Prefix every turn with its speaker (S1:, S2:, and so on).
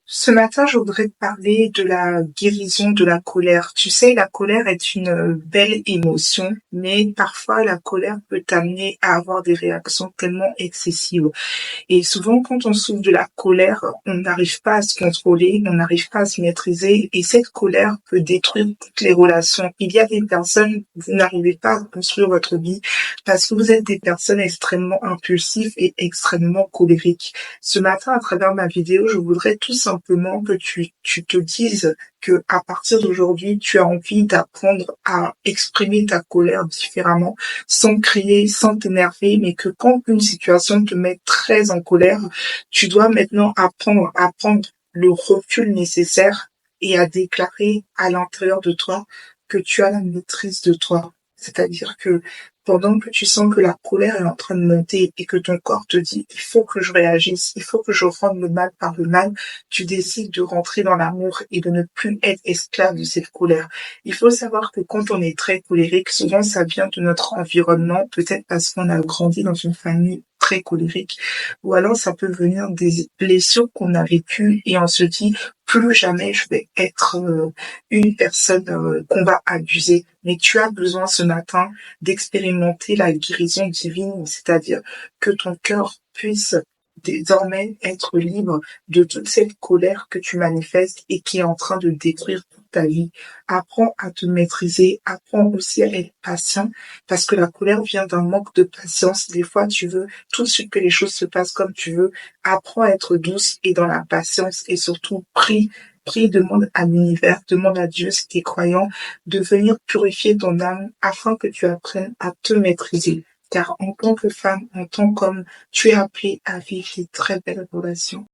S1: Ce matin, je voudrais te parler de la guérison de la colère. Tu sais, la colère est une belle émotion, mais parfois la colère peut t'amener à avoir des réactions tellement excessives. Et souvent, quand on souffre de la colère, on n'arrive pas à se contrôler, on n'arrive pas à se maîtriser, et cette colère peut détruire toutes les relations. Il y a des personnes, vous n'arrivez pas à construire votre vie parce que vous êtes des personnes extrêmement impulsives et extrêmement colériques. Ce matin, à travers ma vidéo, je voudrais tout simplement que tu te dises que à partir d'aujourd'hui, tu as envie d'apprendre à exprimer ta colère différemment, sans crier, sans t'énerver, mais que quand une situation te met très en colère, tu dois maintenant apprendre à prendre le recul nécessaire et à déclarer à l'intérieur de toi que tu as la maîtrise de toi. C'est-à-dire que pendant que tu sens que la colère est en train de monter et que ton corps te dit il faut que je réagisse, il faut que je rende le mal par le mal, tu décides de rentrer dans l'amour et de ne plus être esclave de cette colère. Il faut savoir que quand on est très colérique, souvent ça vient de notre environnement, peut-être parce qu'on a grandi dans une famille très colérique, ou alors ça peut venir des blessures qu'on a vécues et on se dit plus jamais je vais être une personne qu'on va abuser. Mais tu as besoin ce matin d'expérimenter la guérison divine, c'est-à-dire que ton cœur puisse désormais être libre de toute cette colère que tu manifestes et qui est en train de détruire toute ta vie. Apprends à te maîtriser, apprends aussi à être patient parce que la colère vient d'un manque de patience. Des fois, tu veux tout de suite que les choses se passent comme tu veux. Apprends à être douce et dans la patience et surtout prie, demande à l'univers, demande à Dieu si tu es croyant de venir purifier ton âme afin que tu apprennes à te maîtriser. Car en tant que femme, en tant qu'homme, tu es appelé à vivre des très belles relations.